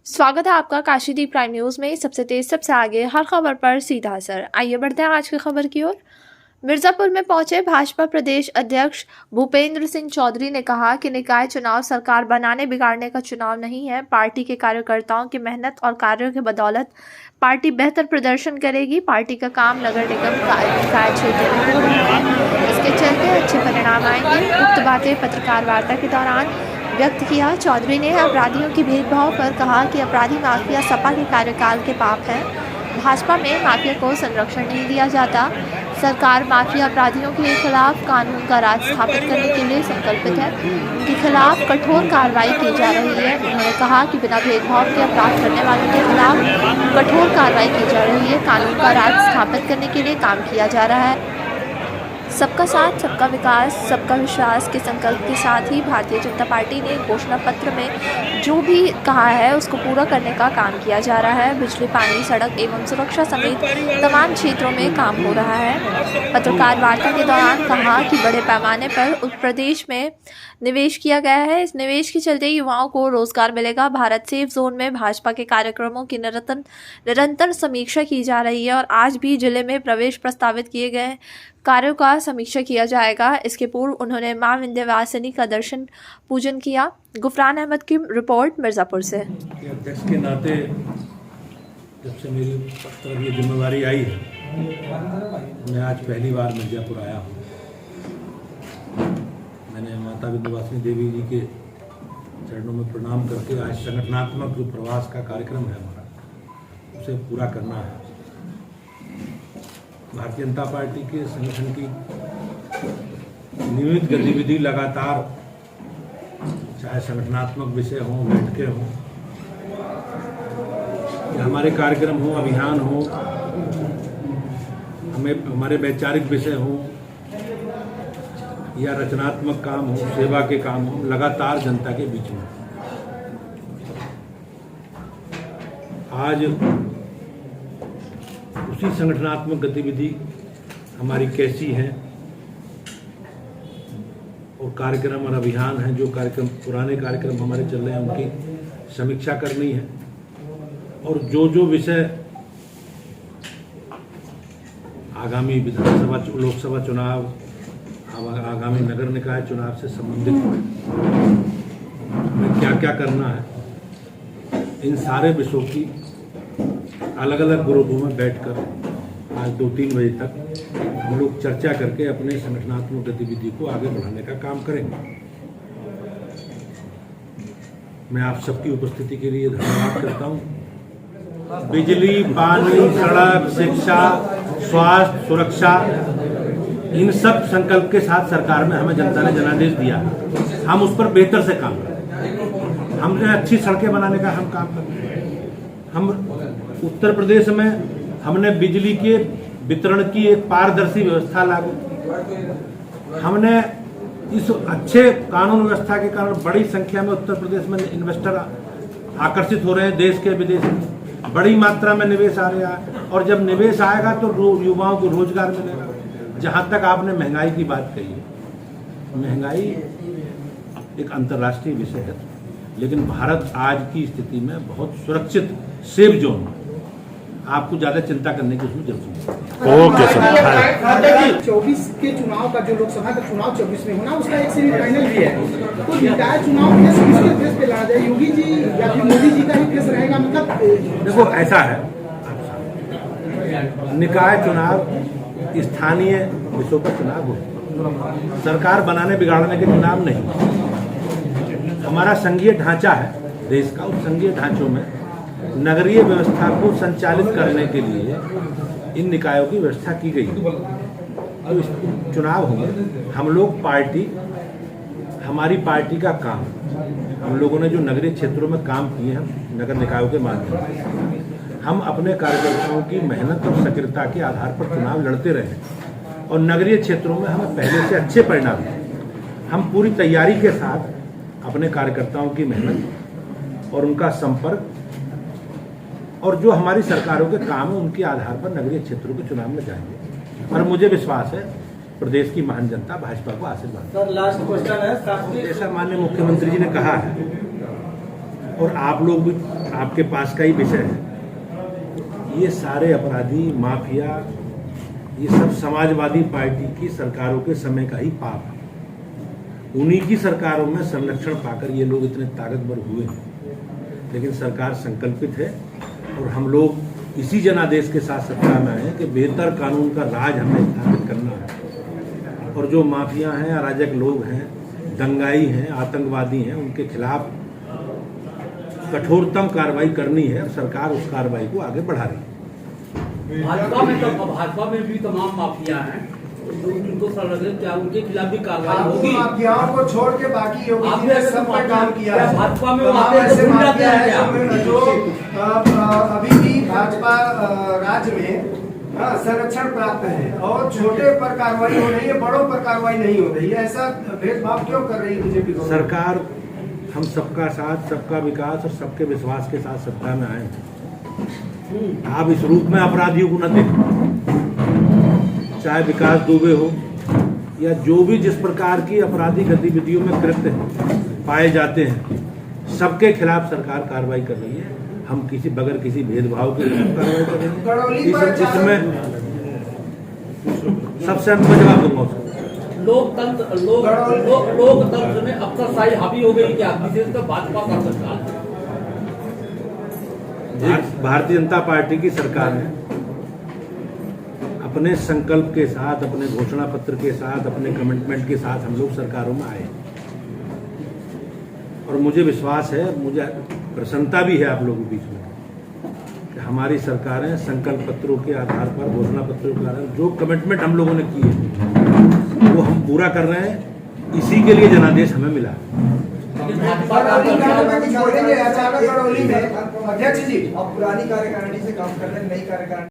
स्वागत है आपका काशीदीप प्राइम न्यूज़ में। सबसे तेज सबसे आगे हर खबर पर सीधा असर। आइए बढ़ते हैं आज की खबर की ओर। मिर्जापुर में पहुंचे भाजपा प्रदेश अध्यक्ष भूपेंद्र सिंह चौधरी ने कहा कि निकाय चुनाव सरकार बनाने बिगाड़ने का चुनाव नहीं है। पार्टी के कार्यकर्ताओं की मेहनत और कार्यों की बदौलत पार्टी बेहतर प्रदर्शन करेगी। पार्टी का काम नगर निगम का निकाय क्षेत्र में हो रहा है, इसके चलते अच्छे परिणाम आएंगे। उक्त बातें पत्रकार वार्ता के दौरान व्यक्त किया। चौधरी ने अपराधियों की भेदभाव पर कहा कि अपराधी माफिया सपा के कार्यकाल के पाप है। भाजपा में माफिया को संरक्षण नहीं दिया जाता। सरकार माफिया अपराधियों के खिलाफ कानून का राज स्थापित करने के लिए संकल्पित है। उनके खिलाफ कठोर कार्रवाई की जा रही है। उन्होंने कहा कि बिना भेदभाव के अपराध करने वालों के खिलाफ कठोर कार्रवाई की जा रही है। कानून का राज स्थापित करने के लिए काम किया जा रहा है। सबका साथ, सबका विकास, सबका विश्वास के संकल्प के साथ ही भारतीय जनता पार्टी ने घोषणा पत्र में जो भी कहा है उसको पूरा करने का काम किया जा रहा है। बिजली, पानी, सड़क एवं सुरक्षा समेत तमाम क्षेत्रों में काम हो रहा है। पत्रकार वार्ता के दौरान कहा कि बड़े पैमाने पर उत्तर प्रदेश में निवेश किया गया है। इस निवेश के चलते युवाओं को रोजगार मिलेगा। भारत सेफ जोन में भाजपा के कार्यक्रमों की निरंतर समीक्षा की जा रही है और आज भी जिले में प्रवेश प्रस्तावित किए गए कार्यों का समीक्षा किया जाएगा। इसके पूर्व उन्होंने मां विंध्यवासिनी का दर्शन पूजन किया। गुफरान अहमद की रिपोर्ट मिर्जापुर से। अध्यक्ष के नाते जब से मेरी तरफ ये जिम्मेवारी आई है, मैं आज पहली बार मिर्जापुर आया हूँ। मैंने माता विंध्यवासिनी देवी जी के चरणों में प्रणाम करके आज संगठनात्मक जो प्रवास का कार्यक्रम है हमारा, उसे पूरा करना है। भारतीय जनता पार्टी के संगठन की नियमित गतिविधि लगातार, चाहे संगठनात्मक विषय हों, बैठकें हों, या हमारे कार्यक्रम हो, अभियान हो, हमारे वैचारिक विषय हों या रचनात्मक काम हो, सेवा के काम हो, लगातार जनता के बीच में। आज उसी संगठनात्मक गतिविधि हमारी कैसी है और कार्यक्रम और अभियान हैं, जो कार्यक्रम पुराने कार्यक्रम हमारे चल रहे हैं उनकी समीक्षा करनी है और जो विषय आगामी विधानसभा लोकसभा चुनाव, आगामी नगर निकाय चुनाव से संबंधित हमें क्या क्या करना है, इन सारे विषयों की अलग अलग ग्रुपों में बैठकर आज 2-3 बजे तक हम लोग चर्चा करके अपने संगठनात्मक गतिविधि को आगे बढ़ाने का काम करेंगे। मैं आप सबकी उपस्थिति के लिए धन्यवाद करता हूँ। बिजली, पानी, सड़क, शिक्षा, स्वास्थ्य, सुरक्षा, इन सब संकल्प के साथ सरकार में हमें जनता ने जनादेश दिया। हम उस पर बेहतर से काम करें। हमने अच्छी सड़कें बनाने का हम काम करें। हम उत्तर प्रदेश में हमने बिजली के वितरण की एक पारदर्शी व्यवस्था लागू की। हमने इस अच्छे कानून व्यवस्था के कारण बड़ी संख्या में उत्तर प्रदेश में इन्वेस्टर आकर्षित हो रहे हैं, देश के विदेश में बड़ी मात्रा में निवेश आ रहा है और जब निवेश आएगा तो युवाओं को रोजगार मिलेगा। जहां तक आपने महंगाई की बात कही है, महंगाई एक अंतर्राष्ट्रीय विषय है, लेकिन भारत आज की स्थिति में बहुत सुरक्षित सेफ जोन में, आपको ज्यादा चिंता करने की उसमें जरूरत नहीं। Okay sir. 24 के चुनाव का जो लोकसभा का चुनाव 24 में होना, उसका एक सेमीफाइनल भी है, तो निकाय चुनाव केस किसके फेस पे लड़ा जाए? योगी जी या फिर मोदी जी का ही केस रहेगा? मतलब देखो ऐसा है, निकाय चुनाव स्थानीय विषयों पर चुनाव हो, सरकार बनाने बिगाड़ने के चुनाव नहीं। हमारा संघीय ढांचा है देश का, उस संघीय ढांचों में नगरीय व्यवस्था को संचालित करने के लिए इन निकायों की व्यवस्था की गई। तो चुनाव होंगे, हम लोग पार्टी, हमारी पार्टी का काम, हम लोगों ने जो नगरीय क्षेत्रों में काम किए हैं नगर निकायों के माध्यम से, हम अपने कार्यकर्ताओं की मेहनत और सक्रियता के आधार पर चुनाव लड़ते रहे और नगरीय क्षेत्रों में हमें पहले से अच्छे परिणाम। हम पूरी तैयारी के साथ अपने कार्यकर्ताओं की मेहनत और उनका संपर्क और जो हमारी सरकारों के काम है उनके आधार पर नगरीय क्षेत्रों के चुनाव में जाएंगे और मुझे विश्वास है प्रदेश की महान जनता भाजपा को आशीर्वाद। सर लास्ट क्वेश्चन है, ऐसा माननीय मुख्यमंत्री जी ने कहा है और आप लोग भी आपके पास का ही विषय है। ये सारे अपराधी, माफिया, ये सब समाजवादी पार्टी की सरकारों के समय का ही पाप है। उन्हीं की सरकारों में संरक्षण पाकर ये लोग इतने ताकतवर हुए हैं। लेकिन सरकार संकल्पित है और हम लोग इसी जनादेश के साथ सत्ता में आए कि बेहतर कानून का राज हमें स्थापित करना है और जो माफिया हैं, अराजक लोग हैं, दंगाई हैं, आतंकवादी हैं, उनके खिलाफ कठोरतम कार्रवाई करनी है और सरकार उस कार्रवाई को आगे बढ़ा रही है। भाजपा में भी तमाम माफिया हैं, उनको क्या उनके खिलाफ भी कार्रवाई होगी? माफियाओं को छोड़ के बाकी योगी जी आपने ने सब पे काम किया है। भाजपा में ऐसे माफिया है जो अभी भी भाजपा राज्य में संरक्षण प्राप्त है और छोटे पर कार्रवाई हो रही है, बड़ों पर कार्रवाई नहीं हो रही है। ऐसा भेदभाव क्यों कर रही है बीजेपी? सरकार हम सबका साथ, सबका विकास और सबके विश्वास के साथ सत्ता में आए। आप इस रूप में अपराधियों को न देखें, चाहे विकास दुबे हो या जो भी जिस प्रकार की अपराधी गतिविधियों में कृत्य पाए जाते हैं, सबके खिलाफ सरकार कार्रवाई कर रही है। हम किसी बगैर किसी भेदभाव के कार्रवाई कर रही है। इसमें सबसे अंत में जवाब दूंगा उसको। लोकतंत्र में अफसरशाही हावी हो गई क्या, विशेषकर भाजपा का सरकार? भारतीय जनता पार्टी की सरकार ने अपने संकल्प के साथ, अपने घोषणा पत्र के साथ, अपने कमिटमेंट के साथ हम लोग सरकारों में आए और मुझे विश्वास है, मुझे प्रसन्नता भी है आप लोगों के बीच में कि हमारी सरकारें संकल्प पत्रों के आधार पर, घोषणा पत्रों के आधार पर जो कमिटमेंट हम लोगों ने किए वो हम पूरा कर रहे हैं। इसी के लिए जनादेश हमें मिला। अध्यक्ष जी, अब पुरानी कार्यकारिणी से काम कर रहे हैं, नई कार्यकारिणी